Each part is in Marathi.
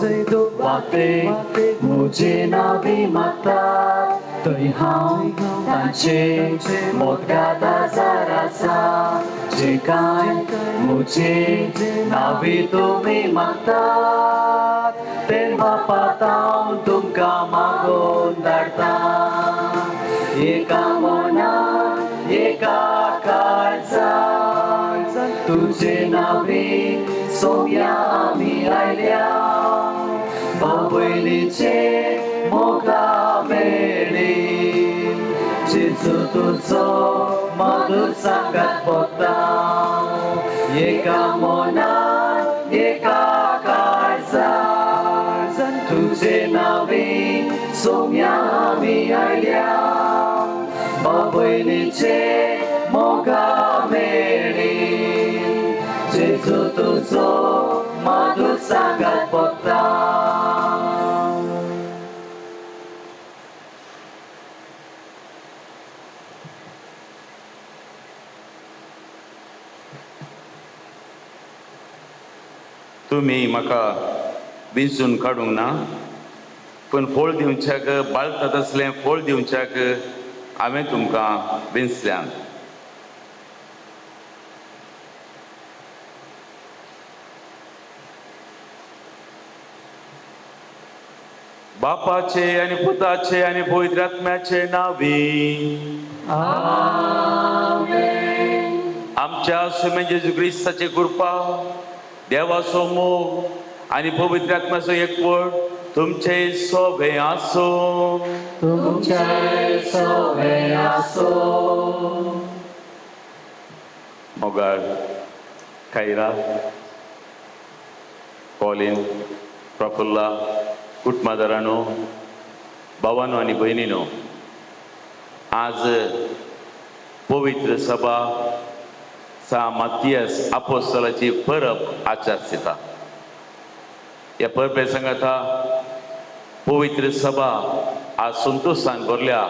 Zayto wate muje navi mata tôi hao tan che một gata zarasa che kai muje navi tumi mata ten bapa taun tum kamagon darta eka mona eka kalsan tuje navi somya ami ailia Bawelice moga meri Jesu tuzo madut sangat potang Yeka mona yeka kaisar Tuje navi somya ami ailia Bawelice moga meri Jesu tuzo madut sangat potang तुम्ही म्हाका विंचून काडूंक ना पण फळ दिवच्याक बाळतात असलें फळ दिवच्याक हांवें तुमकां विंचल्यान बापाचे आनी पुताचे आनी पवित्र आत्म्याचे नांवी आमच्या सुमे जेजू क्रिस्ताची कृपा देवाचो मोग आनी पवित्र आत्म्याचो एकवट तुमचे सोबे आसो मोगाळ खैरा कॉलिन प्रफुल्ला कुटुंबादारांनो भावांनो आनी भयणींनो आज पवित्र सभा सा मातियास आपोस्तलाची परब आचरता ह्या परबे सांगता पवित्र सभा आज संतोषान भरल्या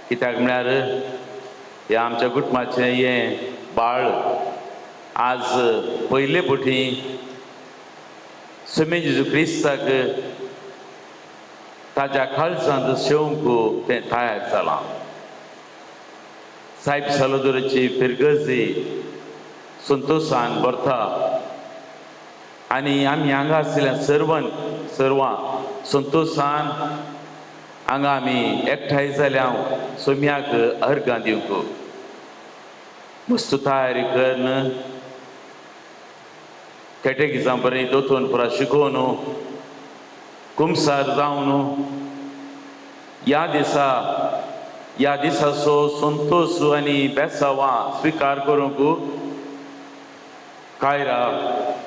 कित्याक म्हळ्यार हे आमच्या कुटुंबाचें हें बाळ आज पयले फावटी सुमे जेजू क्रिस्ताक ताच्या खालसांत शेवंक तें तयार जालां साहेब सालोदराची फिरगजी संतोषान भरता आनी आमी हांगा आशिल्ल्या सर्वां संतोषान हांगा आमी एकठांय जाल्या सोम्याक अर्गां दिवंक वस्तू तयारी करून कॅटेकिजां बरें दोतोन पुरा शिकोवन कुमसार जावन ह्या दिसा या दिसाचो संतोष आनी बेसावा स्वीकार करूंक कायरा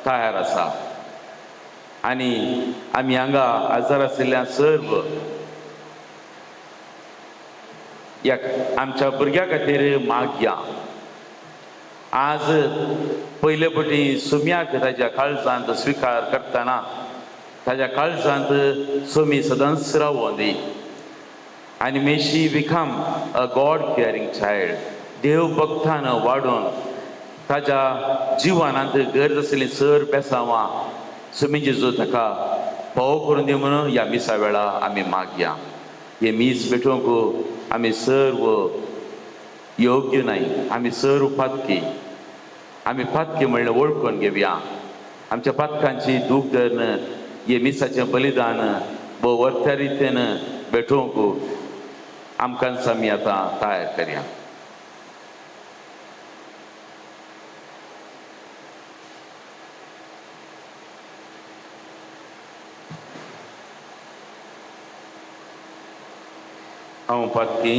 तयार आसा आनी आमी हांगा हजर आशिल्ल्या सर्व या आमच्या भुरग्यां खातीर मागया. आज पयले पटी सुम्याक ताच्या काळजांत स्वीकार करतना ताच्या काळजांत सुमी सदांच रावों दी. And may she become a God-fearing child. देव भक्तान वाडून ताच्या जिवानांत गरज आशिल्लीं सर बेसावां सुमी जेजू ताका फावो करून दी म्हणून ह्या मिसा वेळा आमी मागया. हे मीस भेटोवंक आमी सर्व योग्य नाही, आमी सर्व पातकी. आमी पातकी म्हणल्यार वळखून घेवया. आमच्या पातकांची दूख धरन हे मिसाचें बलिदान भोव वर्त्या रितीन भेटोवंक आमकां आमी आतां तयार करया. हांव पातकी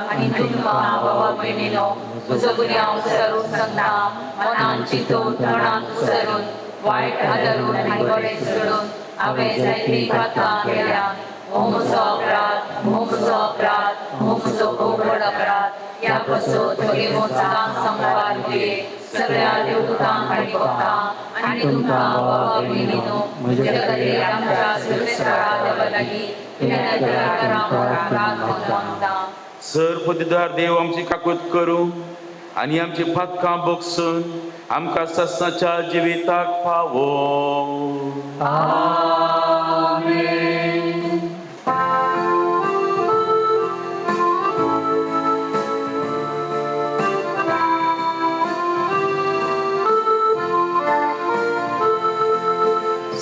आणि तुमकां भावा भयणीनो म्हजो गुन्यांव सरून सांगता. मनान चिंतून तोंडान उसरून वायट आदरून आनी बरें सोडून हांवें जायतीं पातकां केल्या. हो म्हजो अपराध, हो म्हजो अपराध, हो म्हजो खूब व्हड अपराध. ह्या पासून तुगे मोचांक संवाद घे सगळ्या देवदूतांक आनी भक्तांक आनी तुमकां भावा भयणीनो म्हजे खातीर आमच्या सर्वेस्वरा देवा लागीं सर पदवीदार देव आमची काकूत करूं आनी आमची पातकां बगसून आमकां सस्नाच्या जिविताक फावो.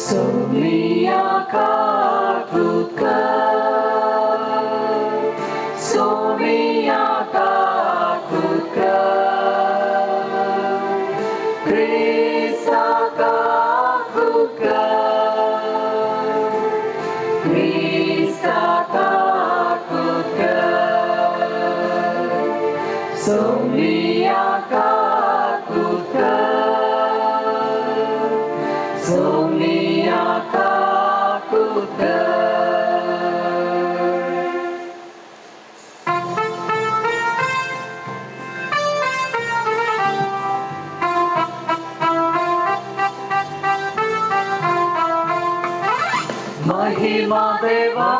Somia kakutka, Somia kakutka, Krista kakutka, Krista kakutka, Somia kakutka, Somia kakutka. महिमा देवा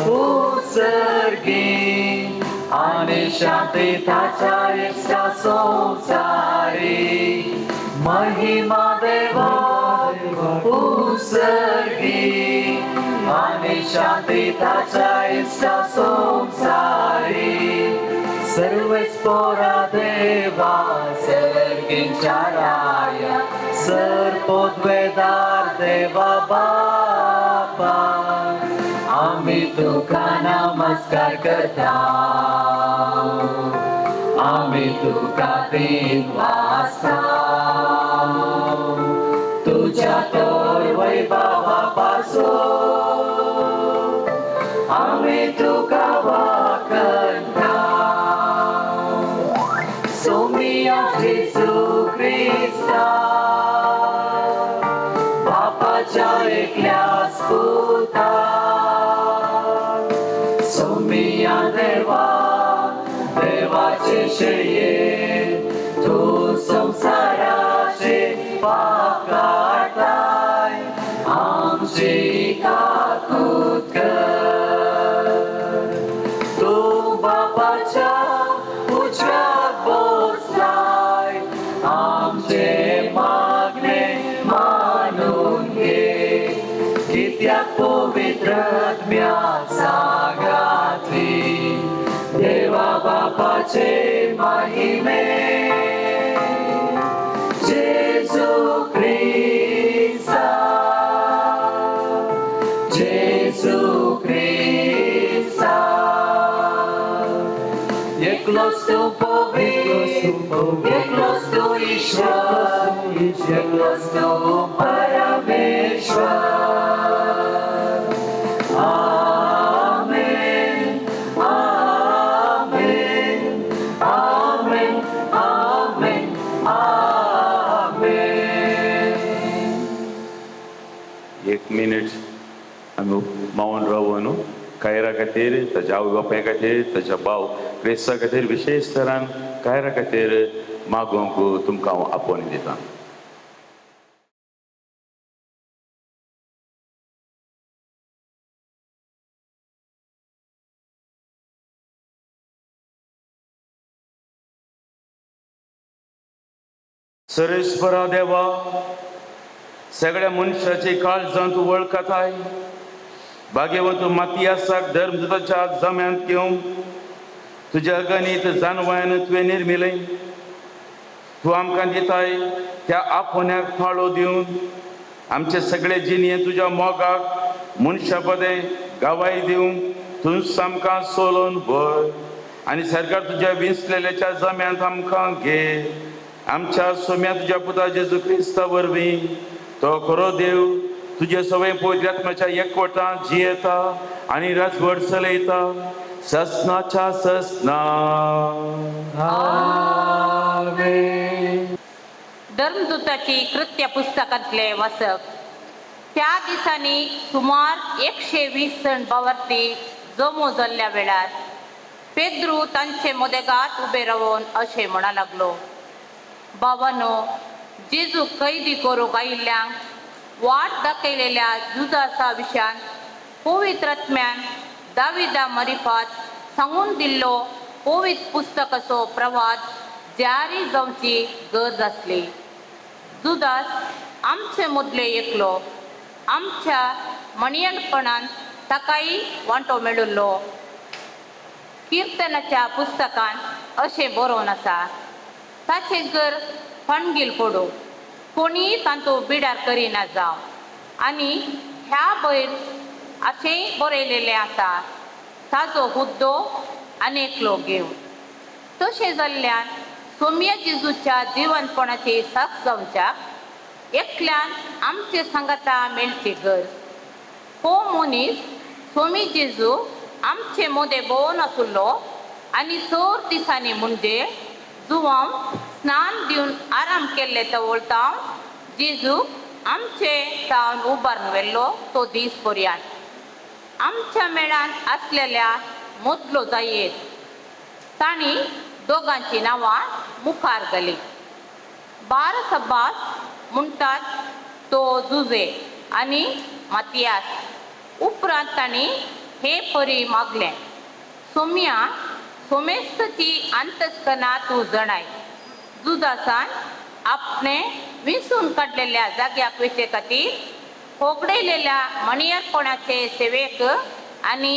उत्सर्गी आणि शांती ताच्या इष्टा संसारी. महिमा देवा उत्सर्गी आणि शांती ताच्या इष्टा संसारी. सर्वेस्पोरा देवा सर्गींच्या राया सर्पोद्वेदार देवा बापा आम्ही तुका नमस्कार करता. आम्ही तुका दिन वाजता तुझ्या तोर वैभवापासून आम्ही तुका वाकणता. सोमिया जेजू ख्रिस्ता बापाच्या एकल्या स्पुता. सोमिया देवा देवाचे शेळये तू संसाराचे पाप काढताय. आमची काकूत कर. तू बापाच्या उजव्यात बसलाय. आमचे मागणे मानून घे. कित्याक पवित्र आत्म्यात सागरातली देवा बापाचे महिमे. जेजू ख्रिस्ता, जेजू ख्रिस्ता. एकलोच तू पवित्र, एकलोच तू ईश्वर, एकलोच तू परमेश्वर. आमेन. मिनिट्स आमी मावन रावू न्हू कायरा खातीर ताच्या आवय बापाय खातीर ताच्या भाव क्रिस्ता खातीर विशेश तरान कायरा खातीर मागोवंक तुमकां हांव आपोवन दितां. सर्वेस्परा देवा, सगळ्या मनशाची काळजां तूं वळखताय. भाग्यवंत मातियासाक धर्मदूताच्या जम्यांत घेवन तुज्या अगणित जानवान तुवें निर्मिलय. तूं आमकां दिताय त्या आपोवण्याक फाळो दिवन आमचे सगळे जिणे तुज्या मोगाक मनशा बदें गावाय दिवन तूं आमकां सोलोवन भर आनी सरकार तुज्या विंचलेल्याच्या जम्यांत आमकां घे. आमच्या सोम्या तुज्या पुता जेजू क्रिस्ता वरवीं तो खरो देव तुजे सवय पवित्र आत्म्याच्या एकवटांत जियेता आनी राजवट चलयता ससनाच्या ससना. धर्मदूताची कृत्य पुस्तकांतले वाचप. त्या दिसांनी सुमार 120 जण बावर्ती जमो जाल्ल्या वेळार पेद्रू तांचे मदेगात उबे रावन अशें म्हणा लागलो, बाबानो, जेजू कैदी करूंक आयिल्ल्यांक वाट दाखयलेल्या जुदासा विशयान पवित्र आत्म्यान दाविदा मरिफात सांगून दिल्लो पवित्र पुस्तकाचो प्रवाद जारी जावची गरज आसली. जुदास आमचे मदले एकलो, आमच्या मणयणपणान ताकाय वांटो मेळिल्लो. किर्तनाच्या पुस्तकान अशें बरोवन आसा, ताचे घर फणगील पडो, कोणी तांतूं बिडार करिना जावं. आनी ह्या भायर अशेंय बरयलेलें आसा, ताजो हुद्दो आनेकलो घेवन. तशें जाल्ल्यान सोम्या जेजूच्या जिवंतपणाची साख जावच्याक एकल्यान आमचे सांगाता मेळची गरज. हो मनीस सोमी जेजू आमचे मोदें भोवन आसुल्लो आनी 4 दिसांनी म्हणजे जुवां स्नान दिवन आराम केल्ले तो वळतां जेजू आमचे तावन उबारून व्हेल्लो तो दीस पर्यंत. आमच्या मेळान आसलेल्या मदलो जायेत तांणी दोगांची नांवां मुखार घाली. बारसबास म्हणटात तो जुजे आनी मातियास. उपरांत तांणी हे परी मागलें, सोम्या, सोमेस्तची अंतस्कना तूं जणाय. जुदासान आपणे विंचून काडलेल्या जाग्याक वेचे खातीर होगडयलेल्या मणियरपणाचे सेवेक आनी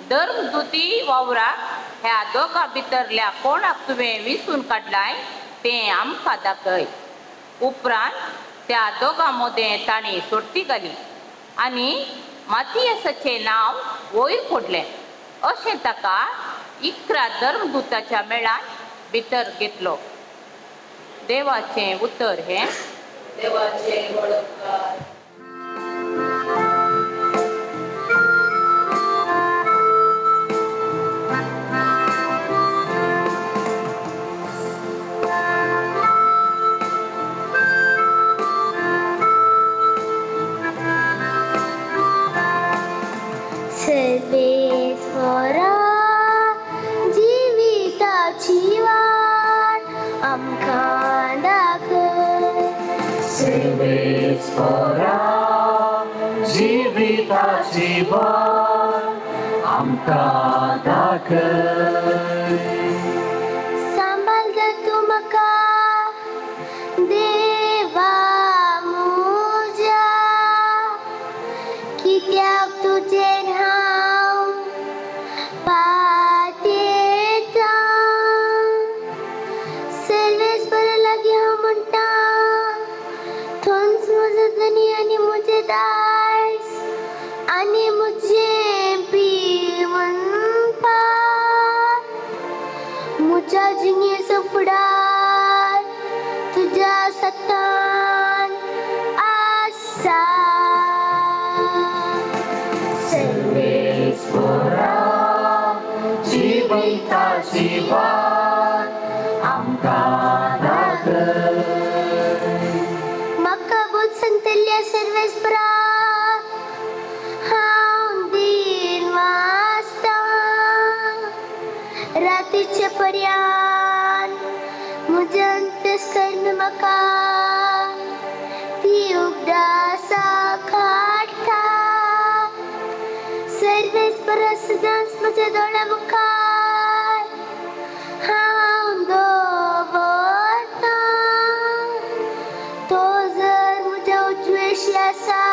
धर्मदूती वावराक ह्या दोगां भितरल्या कोणाक तुवें विंचून काडलाय तें आमकां दाखय. उपरांत त्या दोगां मदें तांणी सोडती घाली आनी मातियासाचें नांव वयर पडलें. अशें ताका 11 धर्मदूताच्या मेळान भितर घेतलो. देवाचें उतर हें. देवाचें वळखकार. सर्वेस्वरा जिविताची वाट आमकां दाखय. सर्वेस्परा जिविताची वाट आमकां दाखय. सांबाळ तूं म्हाका देवा म्हज्या, कित्याक तुजेर हांव पातयेतां. सर्वेस्परा लागीं हांव म्हणटां, थंयच म्हजो धनी आनी म्हजें दायज आनी म्हजें पिवणपार. म्हज्या जिणेचो फुडार तुज्या हातान आसा. सर्वेस्परा जिविताची वाट आमकां दाखय. म्हाका बोध सांगतल्या सर्वेस्परा तिचे पर्यान मुजंत सर्व मका ती उगदासा खाटा सर्वेस परसदास मुझे दोळा मुखार हांव दवरता तो जर मुझ्या उजवेशी आसा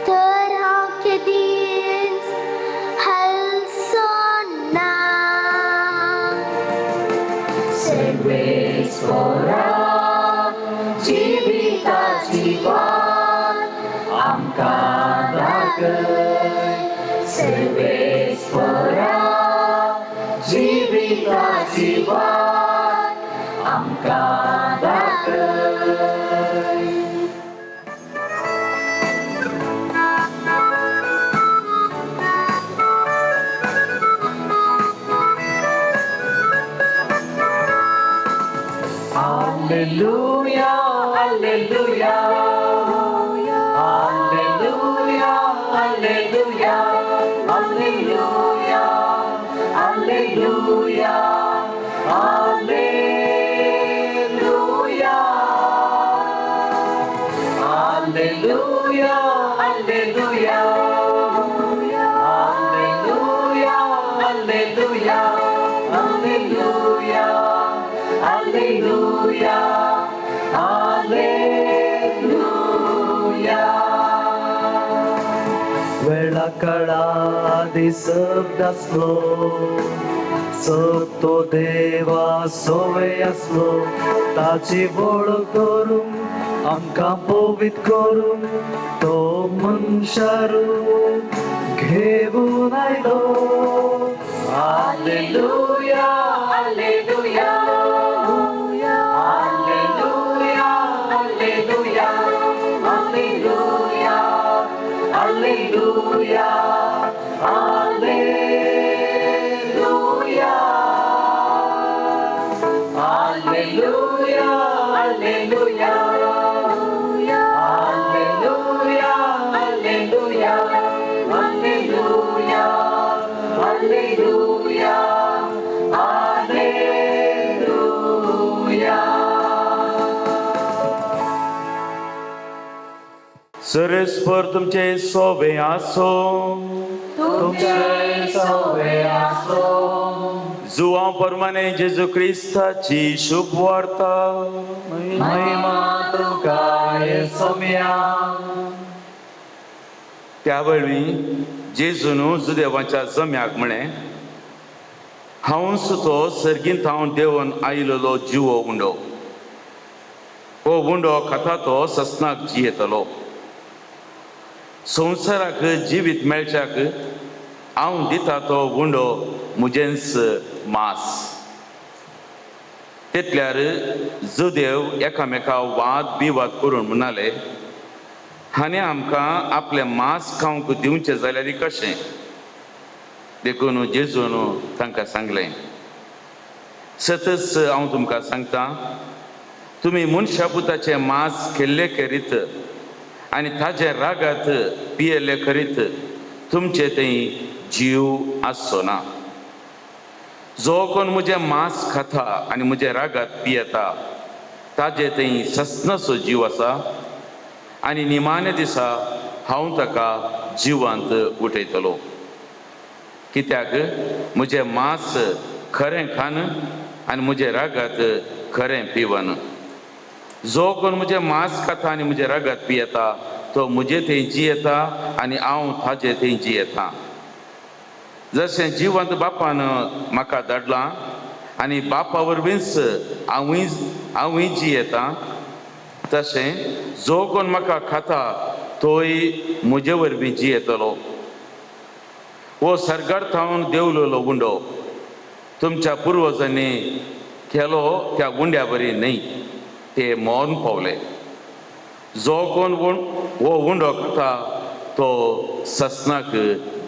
तर हांव केदींच हालसो ना. सर्वेस्परा जिविताची वाट आमकां दाखय. सर्वेस्परा जिविताची वाट आमकां दाखय. Alleluia, alleluia, alleluia, alleluia, alleluia, alleluia, alleluia, alleluia, alleluia, alleluia, alleluia, alleluia, alleluia. वेळा काळा दिसत असलो तो देवा सोवे असलो ताची वळख करून आमकां पवित करून तो मनशारू घेऊन आयलो. Alleluia, alleluia, alleluia, alleluia, alleluia, alleluia, alleluia, alleluia, alleluia, alleluia, alleluia, alleluia, alleluia, alleluia. सर्वेस्पर तुमचे सोबे आसो. तुमचे सवे आसो. जुवा प्रमाणे जेजू क्रिस्ताची शुभ वार्ता. महिमा तुका येसोम्या. त्यावेळी जेजून जुदेवाच्या जम्याक म्हणे हांव सुतो सर्गींत हांव देवन आयिल्लो जिवो उंडो. हो उंडो खाता तो ससनाक जियेतलो. संवसाराक जिवीत मेळच्याक हांव दिता तो उंडो मुजेंच मास. तितल्यार जुदेव एकामेका वाद बिवाद करून म्हणाले हाणे आमकां आपले मास खावंक दिवचें जाल्यार कशें. देखून जेजून तांकां सांगलें सतच हांव तुमकां सांगता तुमी मनशापुताचें मास केल्ले करीत आनी ताजे रागात पियेले करीत तुमचे थंय जीव आसचो ना. जो कोण म्हजें मास खाता आनी म्हज्या रागात पियेता ताजे थंय ससनाचो जीव आसा आनी निमाणे दिसा हांव ताका जिवंत उठयतलो. कित्याक म्हजें मास खरें खान आनी म्हजे रागात खरें पिवन. जो कोण म्हजें मास खाता आनी म्हजे रागात पियेता तो म्हजे थंय जियेता आनी हांव ताजे थंय जियेता. जशें जिवंत बापान म्हाका धाडलां आनी बापा वरवींच हांवूय जियेता तशें जो कोण म्हाका खाता तोय म्हजे वरवीं जियेतलो. हो सर्गार्थावन देवलेलो उंडो तुमच्या पुर्वजांनी केलो त्या उंड्या बरी न्ही ते मौन पावले. जो कोण हो उंडो खाता तो ससनाक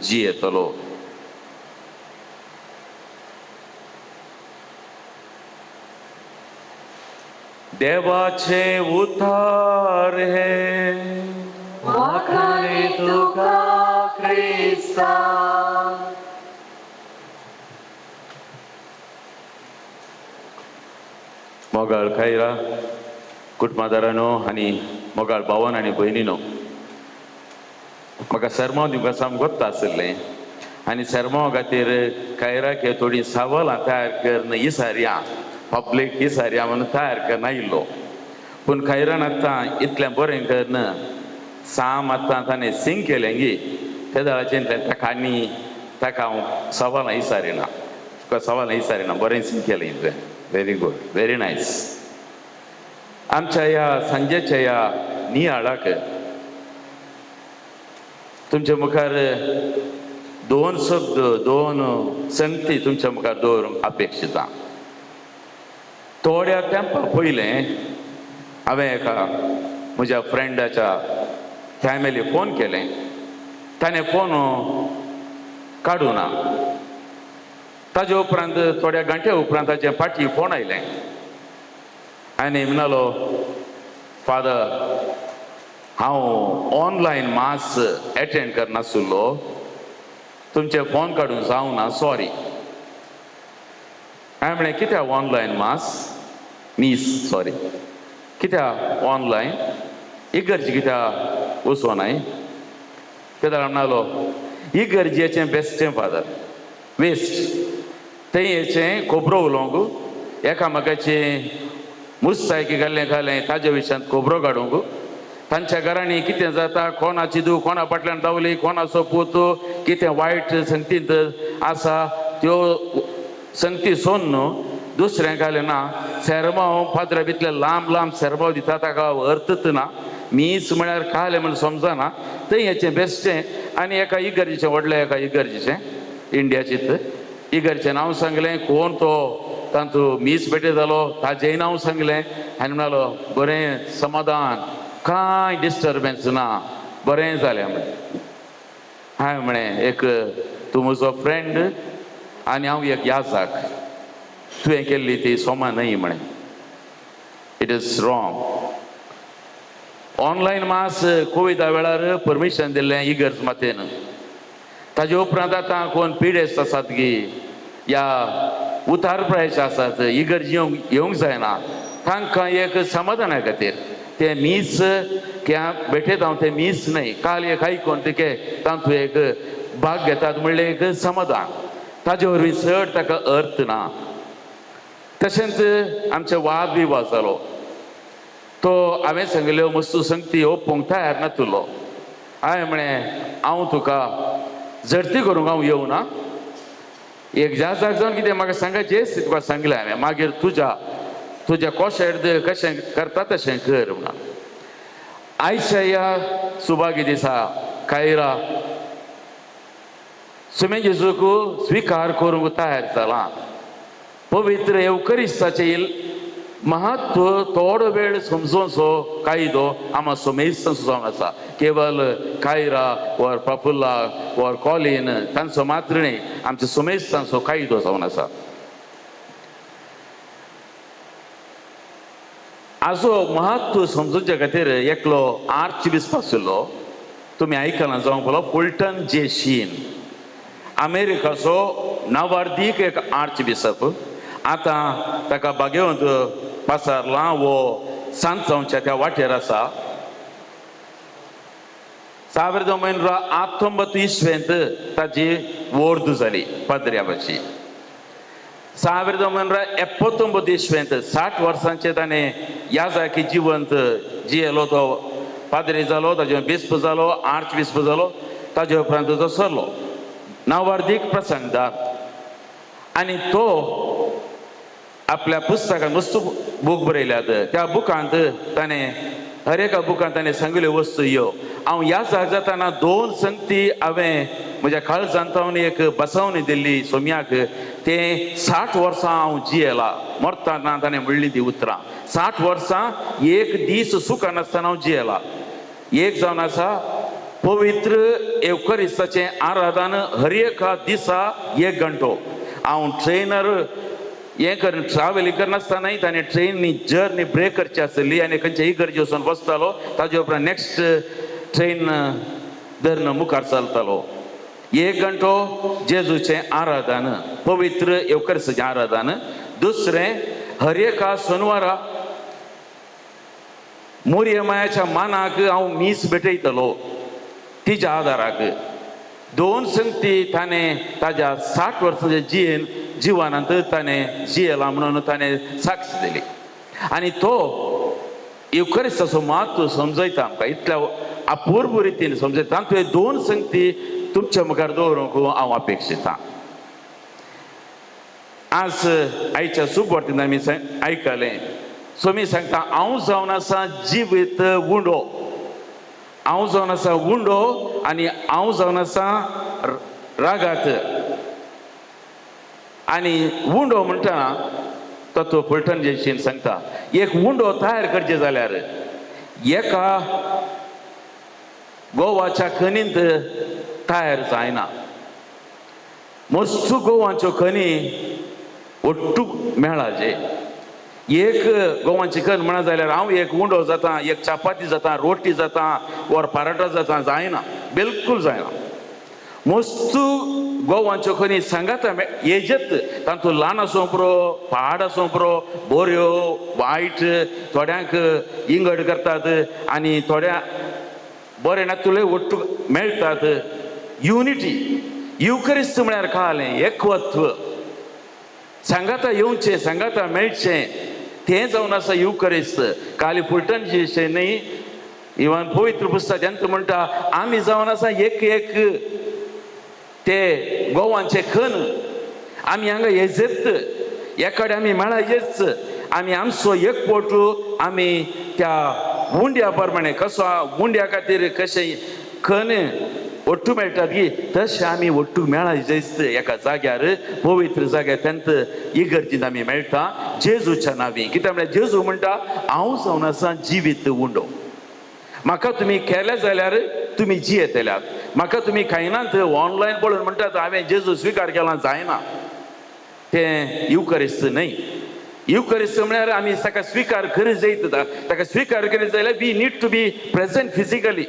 जियेतलो. देवाचे उद्धार हे वाखाणे तुका ख्रिस्ता. मोगाळ खैरा कुटुंबदारांनो आनी मोगाळ भावान आनी भयणीनो, म्हाका सरमो दिवपाक साम गोत्ता आसलें आनी सरमो खातीर खैराक हे थोडी सावलां तयार करन इसरया पब्लीक इसरया म्हणून तयार करन आयिल्लो. पूण खैरान आतां इतलें बरें करन साम आतां ताणें सिंग केलें गी त्या दाळाचेर ताका आनी ताका हांव सवालां विचारिना, तुका सवालां विचारिना, बरें सिंग केलें तुवें. Very good, very nice. आमच्या ह्या सांजेच्या ह्या नियाळाक तुमच्या मुखार दोन शब्द, दोन संगती तुमच्या मुखार दवरूंक अपेक्षिता. थोड्या तेंपा पयलें हांवें एका म्हज्या फ्रेंडाच्या फॅमिली फोन केलें. ताणें फोन काडूना. ताजे उपरांत थोड्या घंटे उपरांत ताचे फाटीं फोन आयलें आनी म्हणलो, फादर हांव ऑनलायन मास एटेंड करनासलो, तुमचे फोन काडून जावना, सॉरी. हांवें म्हळें कित्याक ऑनलायन मास मीस सॉरी कित्याक ऑनलायन इगर्जी कित्याक वचोनाय? तेन्ना म्हणलो इगर्जेचें बेश्टें फादर, वेस्ट. तें हेचें खोबरो उलोवंक, एकामेकाचें मुस्तायकी घालें ताजे विशयांत खोबरो काडूंक, तांच्या घरांनी कितें जाता, कोणाची दूख कोणा फाटल्यान धांवली, कोणाचो पूत कितें वायट संगतींत आसा त्यो संगती सोन न्हू दुसऱ्यां घालना. सेरमांव फादरा भितले लांब लांब सेरमांव दिता, ताका अर्थच ना. मीस म्हळ्यार काले म्हण समजना. थंय हेचें बेश्टें. आनी एका इगर्जेचें व्हडलें एका इगर्जेचें इंडियाचीत इगर्जेचें नांव सांगलें. कोण तो तातूंत मीस भेटे जालो ताजेंय नांव सांगलें आनी म्हणलो बरें समाधान, कांय डिस्टर्बन्स ना, बरें जालें म्हळें. हांवें म्हळें एक तूं म्हजो फ्रेंड आनी हांव एक याजाक, तुवें केल्ली ती सोमा न्हय म्हळें. It is wrong. ऑनलायन मास कोविडा वेळार परमिशन दिल्लें इगर्ज मातेन. ताजे उपरांत आतां कोण पिडेस्त आसात गी या उतार प्रायचे आसात, इगर्ज येवंक जायना, तांकां एक समाधाना खातीर ते मीस कित्याक भेटयत हांव ते मीस न्हय, काल एक आयकोन ते तातूंत एक भाग घेतात म्हणलें एक समाधान. ताजे वरवीं चड ताका अर्थ ना. तशेंच आमचे वाद विवाद जालो. तो हांवें सांगल्यो वस्तू संगती ओपोवंक तयार नासलो. हांवें म्हळें हांव तुका झडती करूंक हांव येवना. एक जाजाक जावन कितें म्हाका सांगाचें तुका सांगलें हांवें. मागीर तुज्या कोशेर्द कशें करता तशें कर म्हणून. आयच्या ह्या सुभागी दिसा खैरा सुमे जेजूक स्विकार करूंक तयार जालां. पवित्र एवकरिस्ताचें महत्व थोडो वेळ समजोवचो कायदो आमा सोमेस्तांचो जावन आसा. केवल खैरा वर प्रफुल्ला वर कॉलिन तांचो मात्र न्ही, आमच्या सोमेस्तांचो कायदो जावन आसा. हाजो महत्व समजूचे खातीर एकलो आर्च बिस्प आशिल्लो, तुमी आयकलां जावंक पडलो, फुल्टन जे शीन, अमेरिकाचो नवार्दीक एक आर्च बिशप. आतां ताका भाग्यवंत पासारला वो सांजांवच्या त्या वाटेर आसा. 1919 इस्वेंत ताची वर्द जाली पाद्र्याची. 1979 इस्वेंत 60 वर्सांचे ताणें याजाकी जिवंत जियेलो. तो पाद्री जालो, ताजे बिस्प जालो, आर्च बिस्प जालो. ताजे उपरांत तो सरलो नवार्दीक प्रसंगदार. आनी तो आपल्या पुस्तकांत वस्तू बूक बरयल्यात. त्या बुकांत ताणें हर एका बुकांत ताणें सांगिल्ल्यो वस्तू ह्यो. हांव ह्या जाताना 2 संगती हांवें म्हज्या काळजांत एक बसवणी दिल्ली सोम्याक. ते 60 वर्सां हांव जियेला. मरतना ताणें म्हणली ती उतरां. 60 वर्सां एक दीस सुख नासतना हांव जियेला. एक जावन आसा पवित्र एवकरिस्ताचें आराधन हर एका दिसा 1 घंटो. हांव ट्रेनर हें कर ट्रॅव्हलिंग करनासतनाय ताणें ट्रेनी जर्नी ब्रेक करची आसली आनी खंयच्या इगर्जे वचून बसतालो. ताजे उपरांत नेक्स्ट ट्रेन धरून मुखार चलतालो. 1 घंटो जेजूचें आराधन, पवित्र एवकरिस्ताचें आराधन. दुसरें हर एका सणवारा मोरये मायाच्या मानाक हांव मीस भेटयतलो तिच्या आदाराक दोन संगती ताणें ताज्या 60 वर्सांच्या जिवानांत ताणें जियेला म्हणून ताणें साक्ष दिली आनी तो युकरिस्ताचो महत्व समजयता आमकां इतल्या अपूर्व रितीन समजयता तुवें दोन संगती तुमच्या मुखार दवरूंक हांव अपेक्षितां. आज आयच्या सुबवर्तीन आमी आयकलें सोमी सांगता हांव जावन आसा जिवीत उंडो हांव जावन आसा उंडो आनी हांव जावन आसा रागात आनी उंडो म्हणटा तो फलटण जेशीन सांगता एक उंडो तयार करचे जाल्यार एका गोवाच्या खणींत तयार जायना मस्त गोवांच्यो खणी ಒಟ್ಟುಗ್ मेळाचे एक गोवांची कण म्हणा जाल्यार हांव एक उंडो जाता एक चपाती जाता रोटी जाता वर पराठा जाता जायना बिलकुल जायना मस्त गोवांच्यो खणी सांगात हेजेत तातूंत ल्हान आसूं पुरो पहाड आसूं पुरो बऱ्यो वायट थोड्यांक इंगड करतात आनी थोड्या बरे नातुले ಒಟ್ಟು मेळटात युनिटी युकरिस्त म्हळ्यार कळ्ळें एकवत्व सांगाता येवचें सांगाता मेळचें तें जावन आसा युकरिस्त काली फुलटण जेशें न्ही इवन पवित्र पुस्तक तेंत म्हणटा आमी जावन आसा एक एक ते गोवांचे खण आमी हांगा येजेत एकाडे आमी मेळा येच आमी आमचो एकवट आमी त्या उंड्या प्रमाणे कसो उंड्या खातीर कशें खण ಒಟ್ಟು मेळटात की तशें आमी ಒಟ್ಟು मेळा जैस्त एका जाग्यार पवित्र जाग्यार तेंत इगर्जीन आमी मेळटा जेजूच्या नांवी कित्याक म्हळ्यार जेजू म्हणटा हांव जावन आसा जिवीत उंडो म्हाका तुमी केले जाल्यार तुमी जियेतल्यात म्हाका तुमी खायनात ऑनलायन पळोवन म्हणटात हांवें जेजू स्विकार केला जायना तें युकरिस्त न्हय युकरिस्त म्हळ्यार आमी ताका स्विकार करीत जायत ताका स्विकार करीत जाल्यार we need to be present physically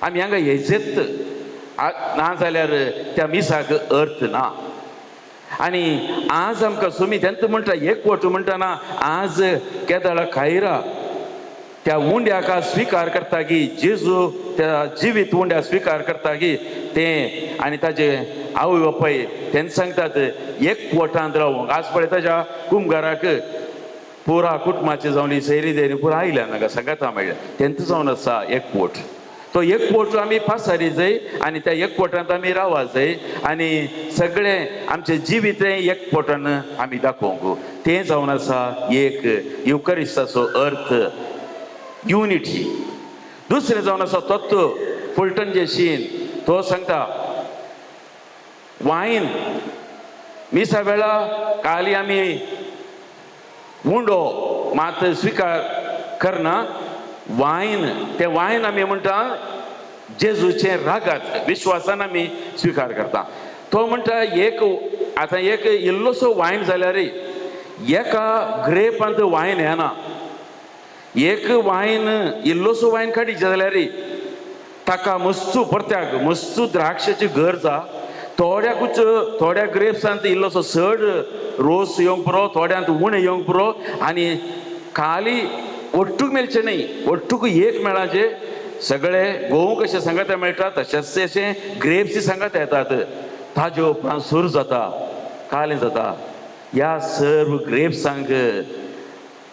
आमी हांगा येजेत ना जाल्यार त्या मिसाक अर्थ ना आनी आज आमकां सुमी तेंत म्हणटा एकवट म्हणटाना आज केदाळा खायरा त्या उंड्याका स्विकार करता की जेजू त्या जिवीत उंड्या स्विकार करता की तें आनी ताजे आवय बापाय तेंच सांगतात एकवटांत रावूंक आज पळय ताज्या कुंभाराक पुरा कुटुंबाचे जावनी सैरी देरी पुरा आयल्या नाका सांगाता मेळ्ळें तेंच जावन आसा एकवट तो एकवट आमी पासारी जाय आनी त्या एकवटांत आमी रावा जाय आनी सगळें आमचें जिवीत एकवटान आमी दाखोवंक तें जावन आसा एक युकरिस्ताचो अर्थ युनिटी. दुसरें जावन आसा तत्व फुलटण जेशीन तो सांगता वायन मिसा वेळा काली आमी उंडो मात स्विकार करना वायन तें वायन आमी म्हणटा जेजूचे रागात विश्वासान आमी स्विकार करता तो म्हणटा एक आतां एक इल्लोसो वायन जाल्यार एका ग्रेपांत वायन येना एक वायन इल्लोसो वायन काडीचे जाल्यार ताका मस्तू परत्याक मस्तू द्राक्षाची गरजा थोड्याकूच थोड्या ग्रेप्सांत इल्लोसो चड रोस येवंक पुरो थोड्यांत उणें येवंक पुरो आनी खाली ಒಟ್ಟುಗ್ मेळचें न्ही ಒಟ್ಟುग एक मेळाचे सगळे गोव कशें सांगाता मेळटा तशेंच अशें ग्रेप्स सांगाता येतात ताजे उपरांत सूर जाता कालें जाता ह्या सर्व ग्रेप्सांक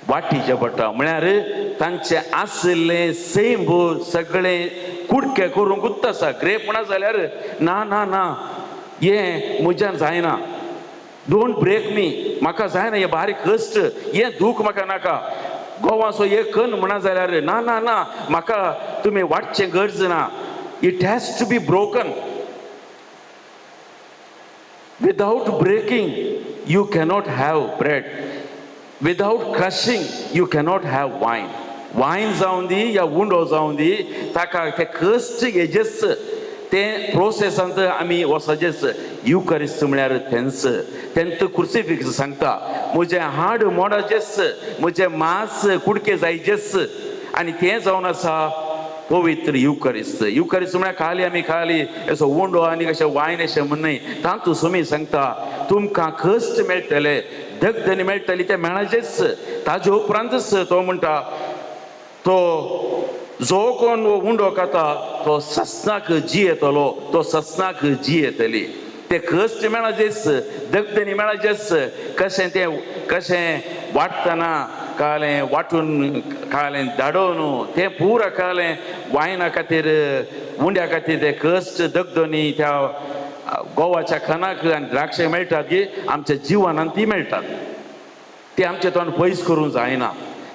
वाटीचें पडटा म्हळ्यार तांचें आसलें सैम सगळें कुडकें करूंक गुत्त आसा ग्रेप म्हणा जाल्यार ना ना ना हें म्हज्यान जायना डोंट ब्रेक मी म्हाका जायना हें बारीक कश्ट हें दूख म्हाका नाका गोवाचो एक कण म्हणा जाल्यार ना ना ना म्हाका तुमी वाटचें गरज ना it has to be broken without breaking you cannot have bread without crushing you cannot have wine wine जावन दी या उंडो जावन दी ताका ते कश्ट हेजेच तें प्रोसेसांत आमी वचचेच युकरिस्त म्हळ्यार तेंच क्रुसिफिक्स सांगता म्हजें हाड मोडाचेच म्हजें मांस कुडके जायचेच आनी तें जावन आसा पवित्र युकरिस्त युकरिस्त म्हळ्यार खाली आमी खाली असो उंडो आनी कशें वायन अशें म्हण न्हय. तातूंत तुमी सांगता तुमकां कश्ट मेळटले, दगदणी मेळटली, ते मेळाचेच. ताजे उपरांतच तो म्हणटा तो जो कोण उंडो खाता तो सस्नाक जी येतलो, तो सस्नाक जी येतली. ते कश्ट मेळाचेच, दगदणी मेळाचेच. कशें वाडटना कालें वाटून कालें धाडोवन तें पुरा कालें वायना खातीर उंड्या खातीर ते कश्ट दगदणी त्या गोवाच्या खनाक आनी द्राक्षे मेळटात की आमच्या जिवनांत ती मेळटात. ते आमचे तोंड पयस करूंक जायना.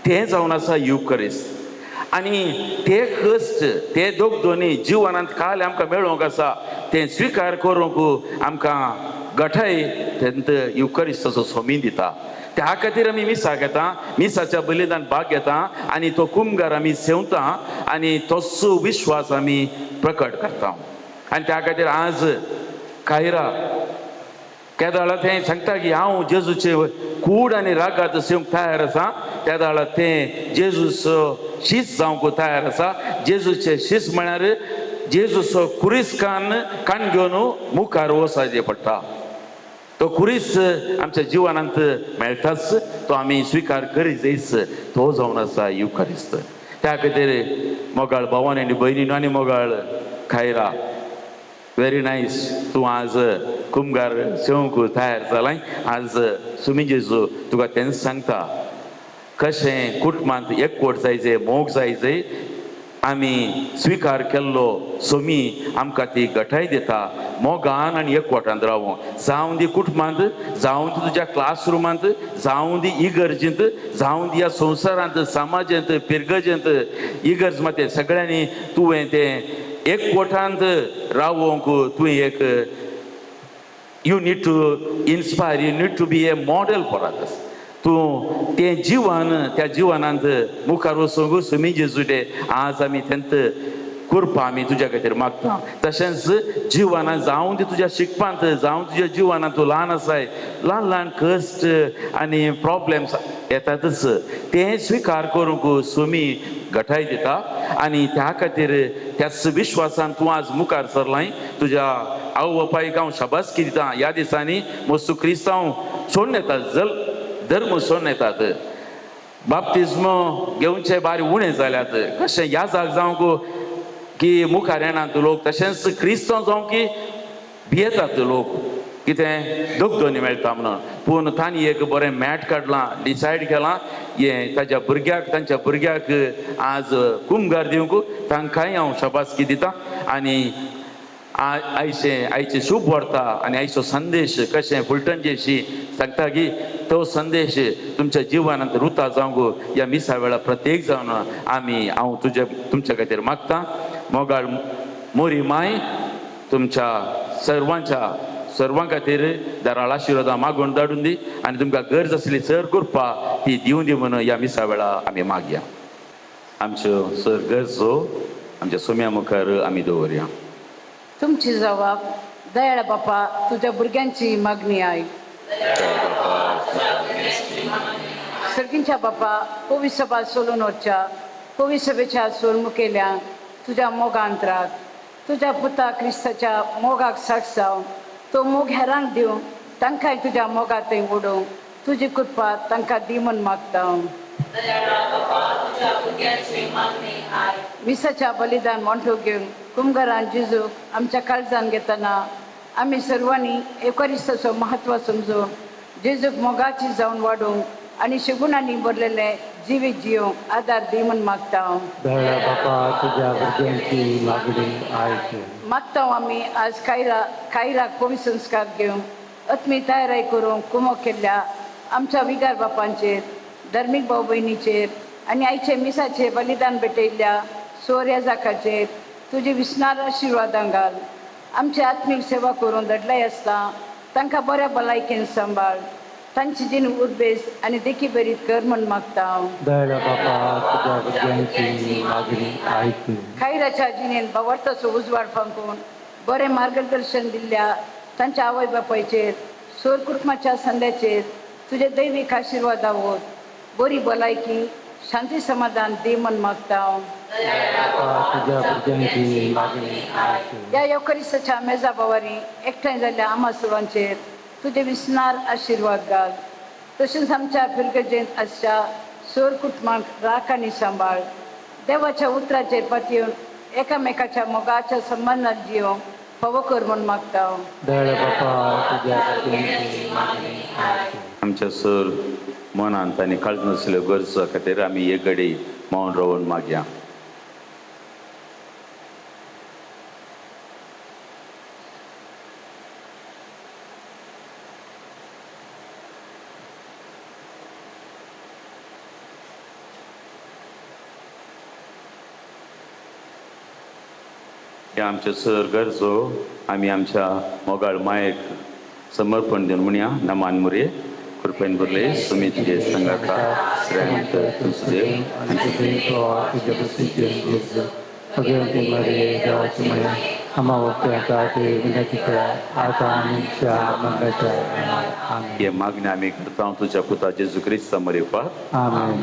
तें जावन आसा युकरिस्त. आनी ते कश्ट ते दोगदोनी जिवनांत काल आमकां मेळोंक आसा तें स्विकार करूंक आमकां गठाय तेंत युकरिस्ताचो सोमी दिता. त्या खातीर आमी मिसा घेता, मिसाच्या बलिदान भाग घेता आनी तो कुमगार आमी सेवता आनी तोच विश्वास आमी प्रकट करता. आनी त्या खातीर आज कायरा केदाळा तें सांगता की हांव जेजूचे कूड आनी रागात सेवंक तयार आसा. त्या दाळा तें जेजूचो शीस जावंक तयार आसा. जेजूचे शीस म्हळ्यार जेजूचो कुरीस कान घेवन मुखार वचचें पडटा. तो कुरीस आमच्या जिवनांत मेळटाच, तो आमी स्विकार करीतच. तो जावन आसा युकरिस्त. त्या खातीर मोगाळ भावान आनी भयणीन आनी मोगाळ खायरा, व्हेरी नायस. तूं आज कुमगार सेवंक तयार जालाय. आज सुमी जेजू तुका तेंच सांगता कशें कुटुंबांत एकवट जायचे, मोग जायचे. आमी स्विकार केल्लो सोमी आमकां ती गठाय दिता मोगान आनी एकवटांत रावूंक. जावं दी कुटुंबांत, जावं दी तुज्या क्लासरुमांत, जावं दी इगर्जेंत, जावं दी ह्या संवसारांत, समाजांत, पिरगजेंत, इगर्ज माते सगळ्यांनी तुवें तें एकवटांत रावोंक तुवें एक you need to inspire, you need to be a model for others. तूं तें जिवन त्या जिवनांत मुखार वचूंक सुमी जेजूडे आज आमी तेंत करपा आमी तुज्या खातीर मागता. तशेंच जिवनांत जावं ती तुज्या शिकपांत, जावं तुज्या जिवनांत तूं ल्हान आसाय, ल्हान ल्हान कश्ट आनी प्रॉब्लेम्स येतातच. तें स्विकार करूंक सुमी गठाय दिता आनी त्या खातीर त्याच विश्वासान तूं आज मुखार सरलाय. तुज्या आवय बापायक हांव शाबासकी दिता. ह्या दिसांनी मस्तू क्रिस्तांव सोडून येतात, धर्म सोडून येतात, बाप्तिस्म घेवचे बारी उणें जाल्यात. कशें ह्या जाग जावंक की मुखार येनात लोक, तशेंच क्रिस्तांव जावं की भियेतात लोक कितें दोगदोनी मेळटा म्हणून. पूण तांणी एक बरें मॅट काडलां, डिसायड केलां हें ताच्या भुरग्याक, तांच्या भुरग्याक आज कुमगार दिवंक. तांकांय हांव शाबासकी दिता. आनी आयचे शुभ वार्ता आनी आयचो संदेश कशें फुलटणचेशी सांगता की तो संदेश तुमच्या जिवनांत रुता जावंक ह्या मिसा वेळा प्रत्येक जावन हांव तुमच्या खातीर मागता. मोगाळ मोरी माय तुमच्या सर्वां खातीर दाराळ आशिर्वादां मागून धाडून दी आनी तुमकां गरज आसली सर करपा ती दिवं दी म्हणून ह्या मिसा वेळा आमी मागया. आमच्यो सर गरजो आमच्या सोम्या मुखार आमी दवरया. तुमची जबाब दयाळ बापा तुझ्या भुरग्यांची मागणी आहे. सर्गींच्या बापा पवित्र सभा सोलून वचच्या, पवित्र सभेच्या सोल मुखेल्या तुझ्या मोगांत राख. तुझ्या पुता क्रिस्ताच्या मोगाक साठ जावं तो मोग हेरांक दिवं, तांकांय तुज्या मोगांत ओडूं. तुजी कृपा तांकां दी म्हूण मागता. मिसाच्या बलिदान मोठो घेवन कुमगारान जेजू आमच्या काळजान घेतना आमी सर्वांनी एकरिस्ताचो महत्व समजून जेजूक मोगाची जावन वाडूंक आनी शेगुणांनी भरलेले जिवीत जियोंक आदार दी म्हूण मागता. बापा तुज्या भुरग्यांची मागणी आयक. मागता आमी आज कायराक पवित्र संस्कार घेवन अत्मी तयारी करूंक कुमो केल्ल्या आमच्या विगार बापांचेर, धर्मीक भाव भयणीचेर आनी आयचे मिसाचे बलिदान भेटयल्ल्या सोऱ्या जाकाचेर तुजी विस्नार आशिर्वादां घाल. आमची आत्मीक सेवा करून दडलाय आसता तांकां बऱ्या भलायकेन सांबाळ. तांची जीण उर्बेस आनी देखी बरीत कर म्हूण मागता. खायराच्या जिणेन भावार्थाचो उजवाड फांकून बरें मार्गदर्शन दिल्ल्या तांच्या आवय बापायचेर, सोर कुटुंबाच्या संद्याचेर तुजे दैवीक आशिर्वाद आवत. बरी भलायकी शांती समाधान दी म्हण मागता बापा तुझ्या भुरग्यांची मागणी ऐक. या येवकरिस्ताच्या मेजा बावारी एकठांय जाल्ल्या आम्हा सर्वांचेर तुझे विस्नार आशिर्वाद घाल. तशेंच आमच्या पिरगजेंत आसच्या सोर कुटुंबांक राख आनी सांबाळ. देवाच्या उतराचेर पातयेवन एकामेकाच्या मोगाच्या संबंधात जिवंक फावो कर म्हण मागता दयाळ बापा तुझ्या भुरग्यांची मागणी ऐक. आमच्या सर मनांत आनी काळज नासल्यो गरजो खातीर आमी एक घडी मौन रावन मागया. ह्या आमच्या सर गरजो आमी आमच्या मोगाळ मायेक समर्पण दिवन म्हणया. नमान मुरे कृपेन भरले सुमी तुझे संगाता श्रेयांत तुझे आणि तुझ्या प्रसिद्ध भगवंती मरे देवाची माया आम्हा वक्त्याचा ते विनंती करा आता आमच्या मंगळाच्या आमेन. हे मागणी आमी करता तुझ्या पुता जेजू क्रिस्ता मरेवपाक. आमेन.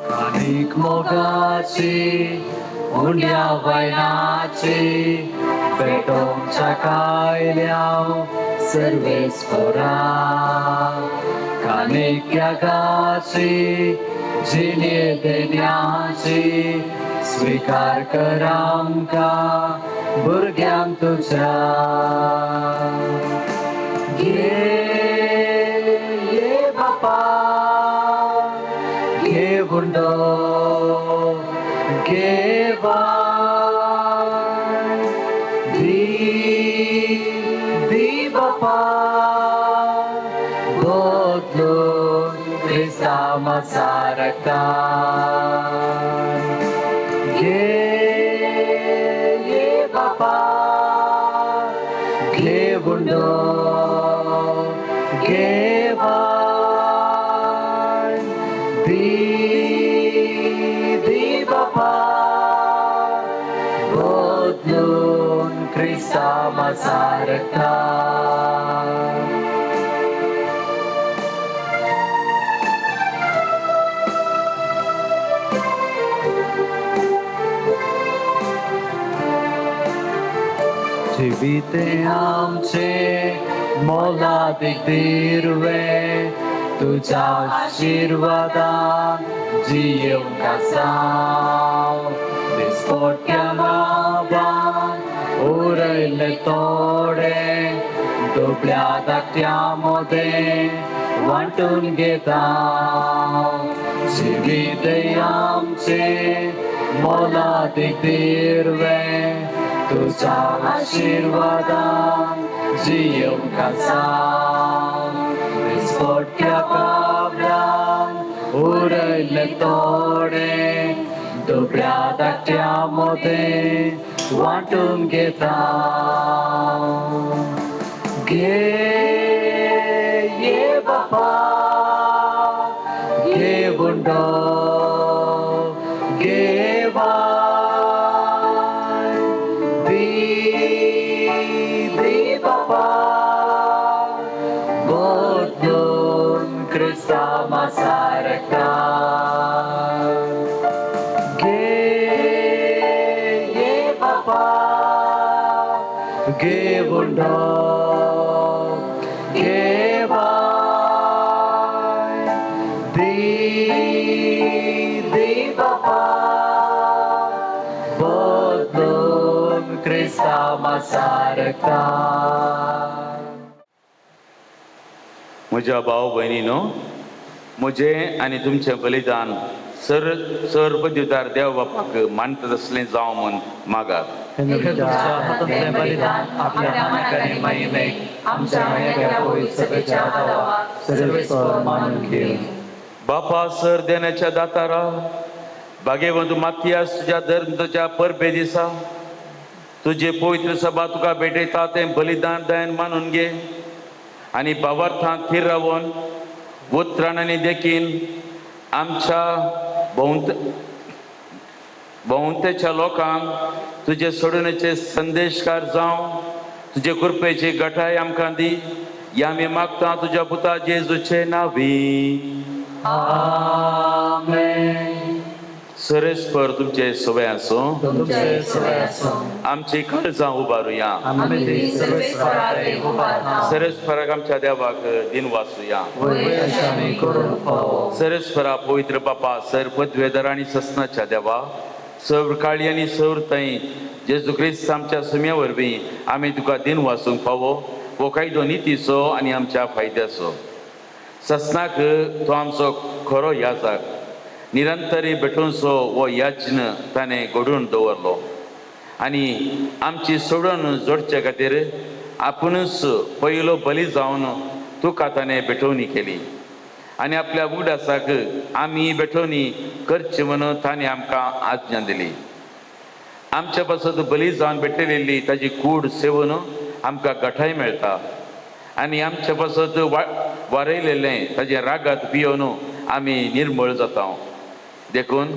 कानिक मोगाची उंड्या वयनाची पेटोवच्या कायल्याव सर्वेस्परा. कानिक यागाची जिणे देण्याची स्वीकार कर आमकां भुरग्यांक तुझ्या. ये बापा घे गुंडो घे वाण दी बापा बदलून क्रिस्ता मसारता. ये बापा घे गुंडो घे वाण दी बापा बदलून क्रिस्ता मसारता. जिविते आमचे मोलादीक दिरवे तुझ्या आशिर्वादान जियोंक आसाव. दिसपोट्या नावान उरयले तोडे दुबळ्या धाकट्या मोदे वांटून घेता. जिविते आमचे मोलादीक दिरवे तुझ्या आशिर्वादान जियोंक आसाव. दिसपोट्या काबरान उरयले तोडे दुबळ्या धाकट्या मोदे वांटून घेता. ये बापा घे गुंडो घे वाण दी बापा बदलून क्रिस्ता मसारता. ये बापा घे गुंडो घे वाण दी बापा बदलून क्रिस्ता मसारता. म्हज्या भाव भयणीनो, म्हजें आनी तुमचें बलिदान सर पदवीदार देव बापाक मानता तसलें जावं म्हूण मागात. हातूंतलें बलिदान आपल्या मनाकानी महिमेक आमच्या मेकळ्या पवित्रतेच्या आदारात सर्वेस्पर मानून घेऊ. बापा सर देण्याच्या दातारा भाग्यवंत मातियास तुझ्या तुझ्या परबे दिसा तुझे पवित्र सभा तुका भेटयता तें बलिदान दयन मानून घे आनी भावार्थांत थीर रावन उतराणांनी देखीन आमच्या भोंवत बहुतेच्या लोकांक तुझे सोडूनचे संदेशकार जावं तुझे कृपेची गठाय आमकां दी या आमी मागता तुझ्या पुता जेजूचे नावी. आमेन. सरस्पर तुमचे सवय असो. तुमचे सवय असो. आमची काळजां उबारुया. आम्ही ती सर्वेस्पराकडे उभारता. सरस्पराक आमच्या देवाक दिन वाचूया. वैशामी करून पावो. सरस्परा पवित्र बापा सर पदवेदर आणि ससनाच्या देवा सौर काळी आणि सौर तई जेजू ख्रिस्त आमच्या सुम्या वरवीं आमी तुका दिन वाचूंक पावो वो कायदो नितीचो आनी आमच्या फायद्याचो. ससनाक तो आमचो खरो याजक निरंतरी भेटूनचो वो याज्न ताणें घडोवन दवरलो आनी आमची सोडून जोडचे खातीर आपुणूच पयलो बली जावन तुका ताणें भेटवणी केली आनी आपल्या उगडासाक आमी भेटवणी करची म्हणून ताणें आमकां आज्ञा दिली. आमच्या पासत बली जावन भेटलेली ताजी कूड सेवन आमकां गठाय मेळटा आनी आमच्या पासत वारयलेलें ताजे रागात पियोन आमी निर्मळ जाता. देखून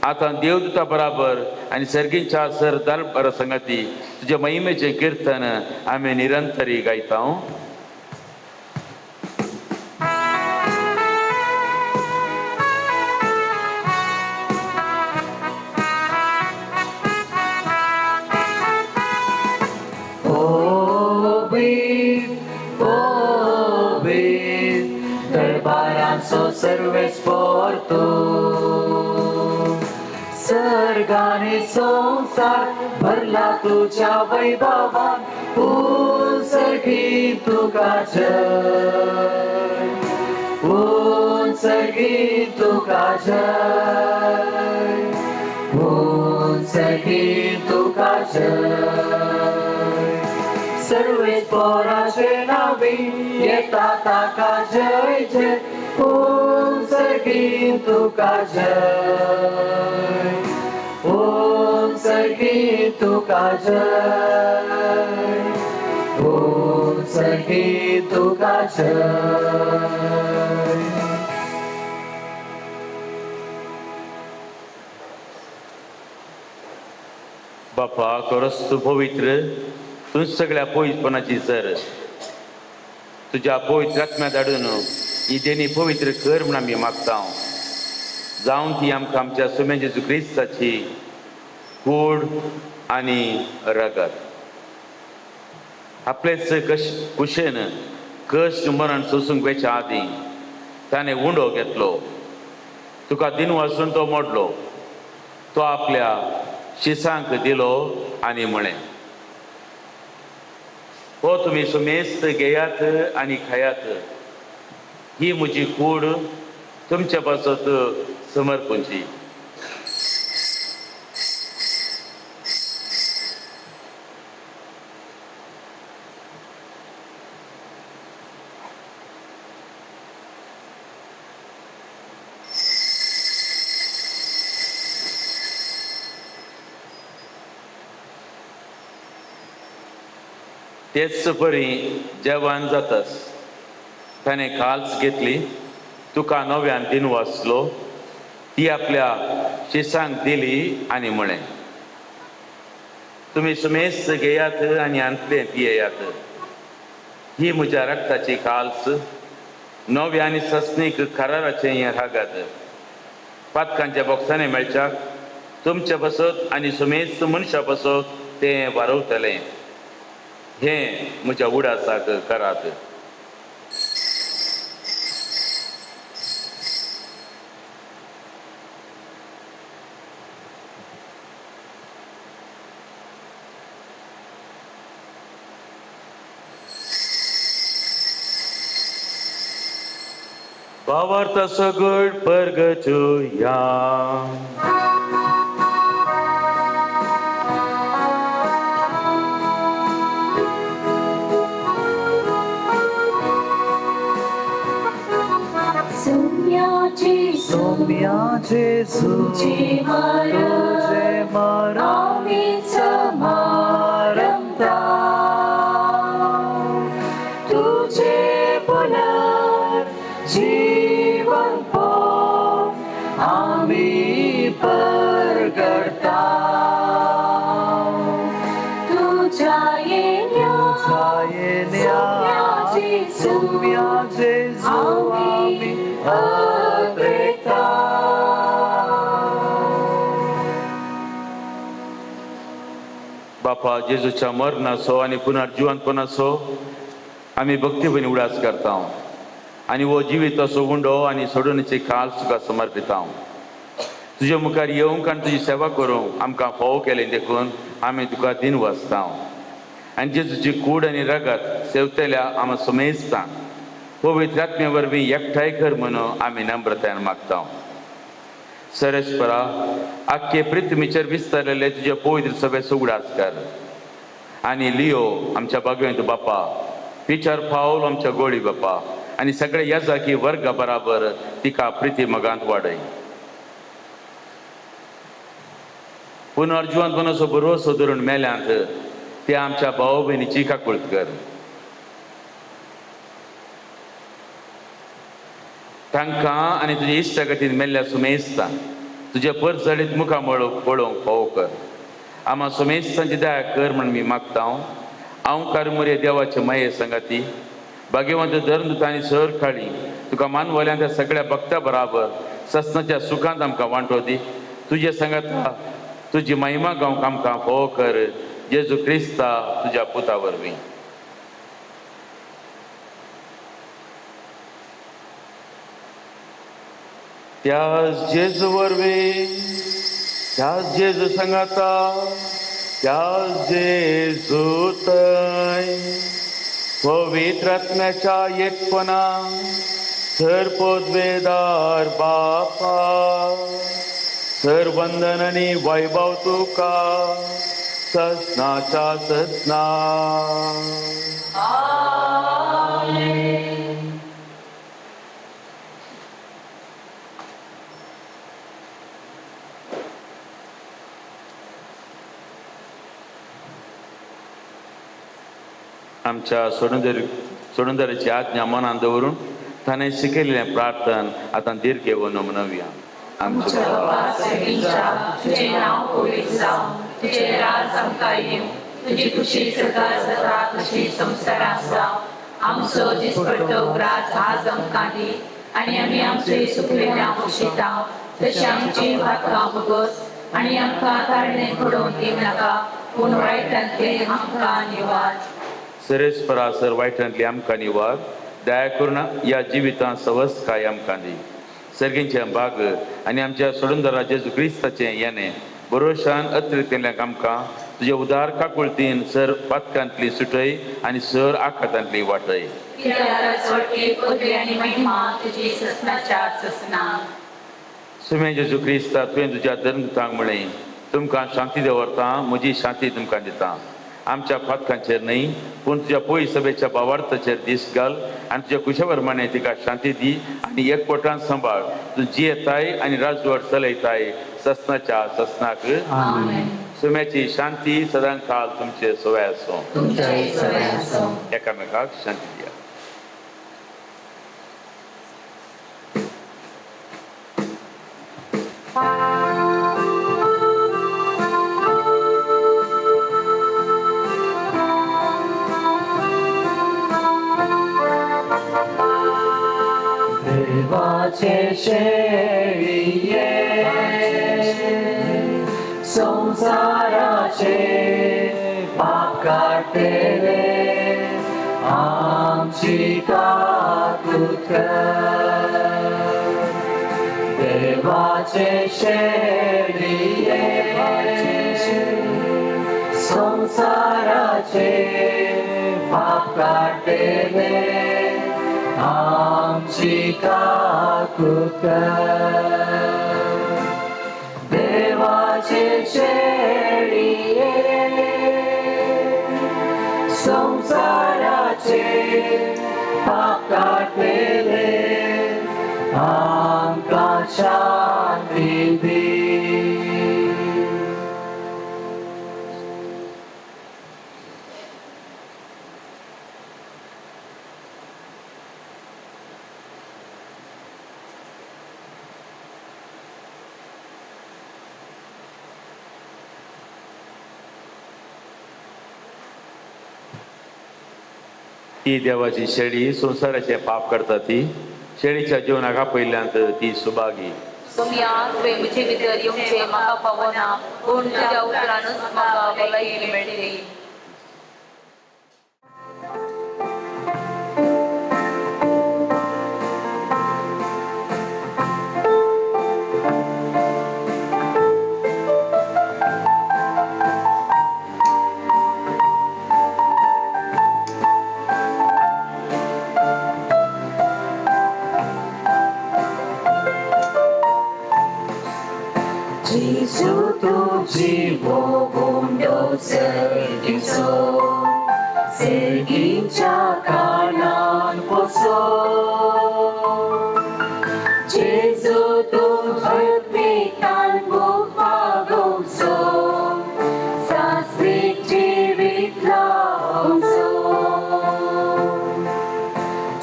आतां देवदूता बराबर आनी सर्गीच्या सरदार बरा संगती तुजे महिमेचें किर्तन आमी निरंतरी गायता. दरबारांचो सर्वेस्पर तूं सर्गानी संसार भरला तुझ्या वैभवान सर्गी तुका जय सर्गी तुका जय सर्गी तुका जय. सर्वेस्पराचे नावी येता ताका जय जय सर्गी तुका जय सर्गी तुका जय सर्गी तुका जय. बापा खरोच तूं पवित्र तूं सगळ्या पवित्रपणाची सर तुज्या पवित्र आत्म्या धाडून ही देणी पवित्र कर म्हूण आमी मागता. जावं ती आमकां आमच्या सुम्या जेजू क्रिस्ताची कूड आनी रगत आपलेच कुशेन कश्ट मरण सोसूंक वेच्या आदीं ताणें उंडो घेतलो. तुका दिन वाचून तो मोडलो. तो आपल्या शिसांक दिलो आनी म्हळें हो तुमी सुमेस्त घेयात आनी खायात ही म्हजी कूड तुमच्या पासत समर्पणची. तेच परी जेवण जाताच ताणें काल्स घेतली तुका नव्यान दिन वाचलो ती आपल्या शिसांक दिली आनी म्हळें तुमी सुमेस्त घेयात आनी अंतले पियेयात ही म्हज्या रक्ताची काल्स नव्या आनी ससनीक कराराचें हें रागात पातकांच्या बॉक्सांनी मेळच्याक तुमच्या बसत आनी सुमेस्त मनशा बसत तें वारवतलें. हें म्हज्या उडासाक करात. भावार्थ सगळ परगचुया सोम्या जेजू तुझे मरण समारंभा तुझे पुनर्जीवन आम्ही पर करता तुझ्या येण्याची सौम्या जेजू आम्ही अद्वैता. बापा जेजूच्या मरणाचो आणि पुनर्जिवंतपणाचो आम्ही भक्तीपणे उडास करता आणि वो जिवीत असो उंडो आणि सोडूनचे काल तुका समर्पिता. तुझ्या मुखार येवंक आनी तुजी सेवा करूंक आमकां फोव केलें देखून आमी तुका दिन वाचता आनी जेजूची कूड आनी रगत सेवतेल्या आमी सुमेजता. पवित्र आत्मे वरवीं एकठांय कर म्हणून आमी नम्रतायेन मागता. सरस्परा आख्खे पृथ्वीचेर विस्तारलेले तुजे पवित्र सभेचो उगडास कर आनी लियो आमच्या भगवंत बापा, पिचार पावल आमच्या गोळी बापा आनी सगळे याजाकी वर्गा बराबर तिका प्रिती मगांत वाडय. पुनर्जिवंतपणाचो भरवसो धरून मेल्यांत ते आमच्या भाव भयणीची काकुळट कर. तांकां आनी तुज्या इश्टागतीन मेल्ल्या सुमेस्तां तुज्या परजडीत मुखां पळोवंक फोव कर. आम्हा सुमेस्तांची दया कर म्हण मी मागता. हांव कारमुरे देवाचे माये संगाती भाग्यवंत धर्मदूत आनी सर काळी तुका मानवल्यान त्या सगळ्या भक्ता बराबर ससनाच्या सुखांत आमकां वांटो दी. तुजे संगता तुजी महिमा गावंक आमकां फोव कर. जेजू क्रिस्ता तुज्या पुता वरवीं. त्याच जेजू वरवीं, त्याच जेजू संगता, त्याच जेजू थंय पवित्र आत्म्याच्या एकपणा सर पोदवेदार बापा सर वंदन आनी वैभव तुका ससनाच्या ससना. आमच्या सोडूनदाराची आज्ञा मनान दवरून ताणें शिकयलेलें प्रार्थन आतां दीर्घ घेवन म्हणुया. आमच्या बाबा सगळींच्या तुझे नाव पवित्र जावं, तुझे राज आमकां येवं, तुजी खुशी सदां जाता तशी संवसारांत जावं. आमचो दिसपट्टो उपरास आज आमकां दी आनी आमी आमचे सुकलेल्यांक बक्षिता तशी आमची भातकां भोगोस आनी आमकां ताळणें पडोवन दिवं नाका पूण वायटांतले आमकां निवार. सरेस्परासर वायटांतली आमकां निवार. दया करून ह्या जिवितांत सवस काय आमकां दी. सर्गींचें भाग आनी आमच्या सोडूनदारा जेजू क्रिस्ताचें येणें भरोशान अत्र केल्ल्याक आमकां तुजे उदार काकुळतीन सर पातकांतली सुटय आनी सर आखातांतली वाटय. सुमे जेजू क्रिस्ता तुवें तुज्या धर्मदूतांक म्हळें तुमकां शांती दवरता, म्हजी शांती तुमकां दिता. आमच्या फातकांचेर न्हय पूण तुज्या पळय सभेच्या भावार्थाचेर दीस घाल आनी तुज्या कुशा प्रमाणे तिका शांती दी आनी एकवटान सांबाळ. तूं जियेताय आनी राजवट चलयताय ससनाच्या ससनाक. सुम्याची शांती सदां काल तुमचे सवय आसूं. एकामेकाक शांती दिया. देवाचे शेळिये संसाराचे पाप काढलेले आमची काकूत कर. देवाचे शेळिये संसाराचे पाप काढलेले आमची काकूत कर. देवाचे शेळिये संसाराचे पाप काढलेले आमकां शांती दी. ती देवाची शेळी संसाराचे पाप करता ती शेळीच्या जिवनाक आपयल्यांत ती सुभागी. सुमिया तुवें म्हजे भितर येवचें म्हाका पावना, पूण तुज्या उतरानूच म्हाका भलायकी मेळटली. Jesu tuji bobundo sergingso, sergincha kanan poso. Jesu tuji pitan bupagomso, sasrik jivit laumso.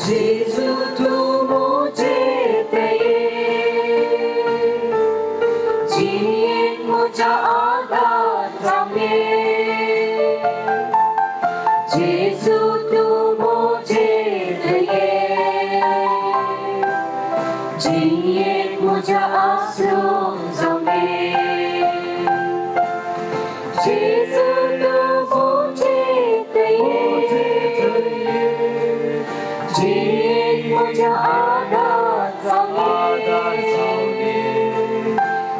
Jesu tu mujhe मुझा आधार सामने जेसु तू मुझे दे जिये मुझा आसरो सामने जेसु तू मुझे दे जिये मुझा आधार सामने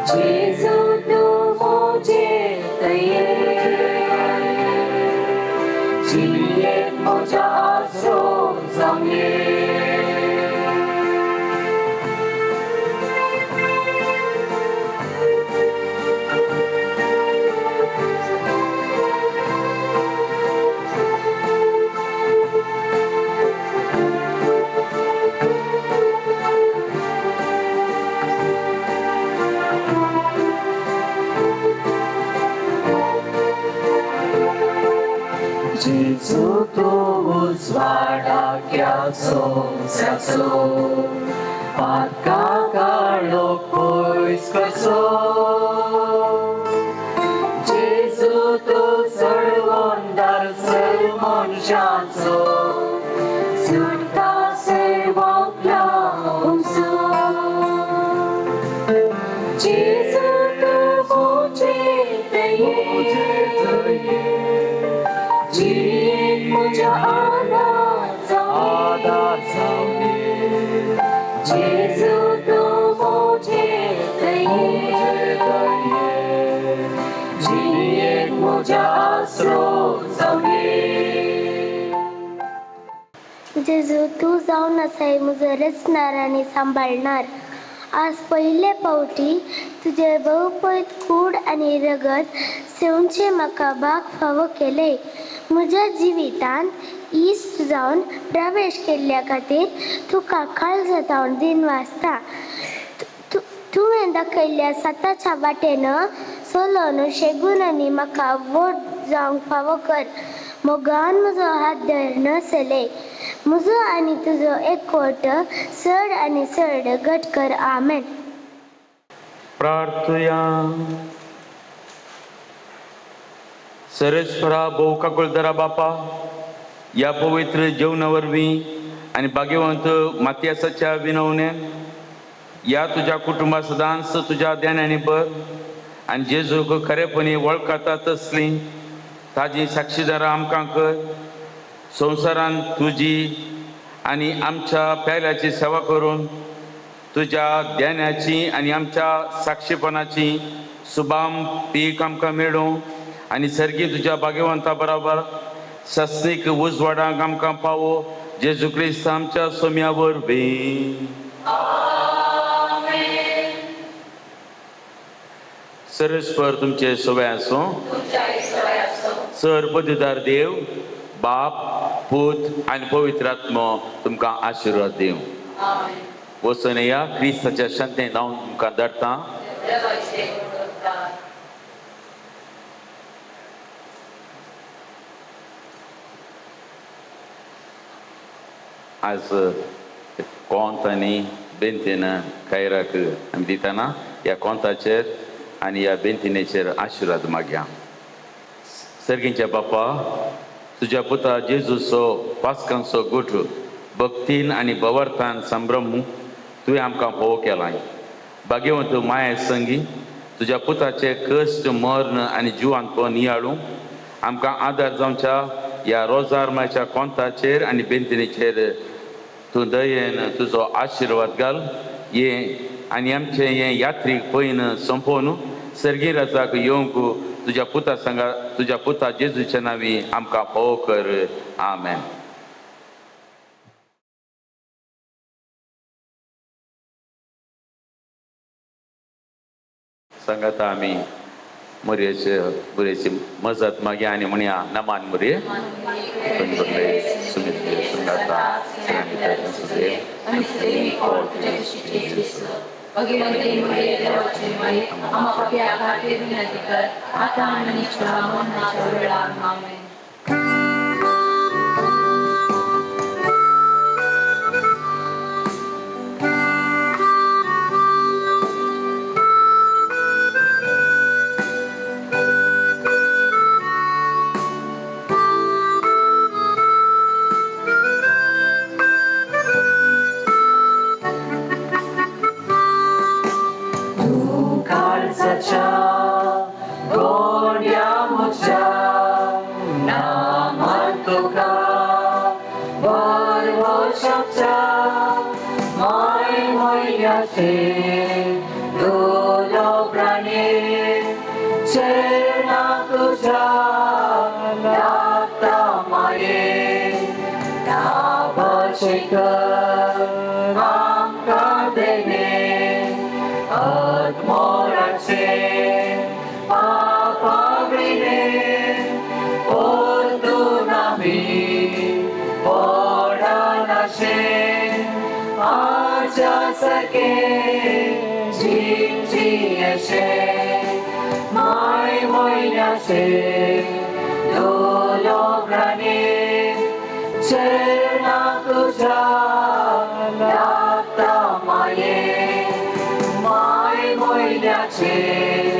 जेसु तू मुझे दये जिये मुझा आसरो सामने Jesu tu uzvada kya sonsaso, patka kalo pois kaso. Jesu tu sarvondar sarmon shanso, surta servam laumso. Jesu tu mujhe daye जिये मुझा आधार सामने जेसु तू मुझे दये जिये मुझा आसरो सामने. जेजू तू जाऊन असाय मुझं रचणार आणि सांभाळणार. आज पहिले पावटी तुझे बहुपैत कूड आणि रगत सेवूनचे म्हाका भाग फावो केले. म्हज्या जिवितांत इश्ट जावन प्रवेश केल्ल्या खातीर तुका काळज जावन दिनवासता. तुवें दाखयल्ल्या सताच्या वाटेन चलोन शेगून आनी म्हाका वोट जावंक फावो कर. मोगान म्हजो हात धर नसले. म्हजो आनी तुजो एकवट चड आनी चड घट कर. आमेन. प्रार्थया. सर्वेश्वरा भोव काकुळदरा बापा, या पवित्र जेवणावरवीं आणि भाग्यवंत मातियासाच्या विनवण्यान या तुझ्या कुटुंबा सदांच तुझ्या ध्यानाने भर आणि जेजूक खरेपणी वळखता तसली ताजी साक्षीदारां आमकां कर. संवसारांत तुजी आणि आमच्या प्याल्याची सेवा करून तुझ्या ध्यानाची आणि आमच्या साक्षीपणाची सुबाम पीक आमकां मेळूं आणि सर्गी तुझ्या भाग्यवंता बरोबर सस्नीक उजवाडांक आमकां पावो. जेजू क्रिस्त आमच्या सोम्या वरवीं. सर्वेश्वर तुमचे सोबे आसूं. सर्वपदीदार देव बाप पूत आणि पवित्र आत्मो तुमकां आशिर्वाद दिवं. वचून या क्रिस्ताच्या शांतेन हांव तुमकां धाडटां. आज कोंत आनी बेंतीन खैराक आमी दितना ह्या कोंताचेर आनी ह्या बेंतिनेचेर आशिर्वाद मागया. सर्गींच्या बापा, तुझ्या पुता जेजूचो पासकांचो गोठ भक्तीन आनी बवर्तान संभ्रमू तुवें आमकां फोव केलाय. भाग्यवंत माये संगी तुझ्या पुताचे कश्ट मर्ण आनी जिवांतपण नियाळू आमकां आदार जावच्या ह्या रोजारमाच्या कोंताचेर आनी बेंतिणेचेर तूं दयेन तुजो आशिर्वाद घाल. हे आनी आमचें हें यात्रीक पयन संपोवन सर्गी राजाक येवंक तुज्या पुता जेजूच्या नांवी आमकां फोव कर. आमेन. सांगाता आमी मुरयेची मजत मागया आनी म्हणया नमान मुरये Maye, my